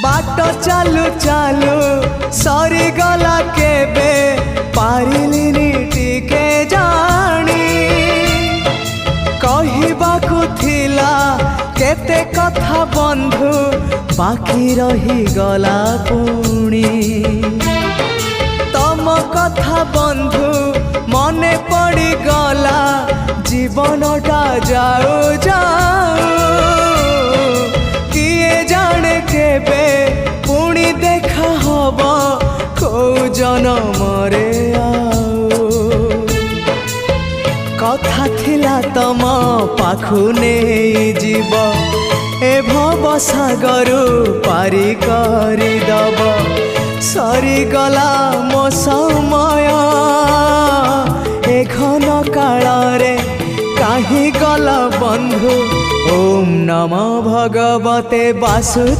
बाट चालू चालू सरीगला केबे पारिलिनी टिके जानी कहिबाकु थिला केते कथा बंधु बाकी रही गला पुणी तम कथा बंधु मने पड़ी गला जीवनटा जाऊ जाऊ किए जाने केबे पुणी देखा हब को जनमरे कथा थिला तम पाखु नहीं जीव ए भव सागरु पारी करी दब सरीगला मो समय ए घन काल रे काहे गल बंधु ओम नमो भगवते वासुदेवाय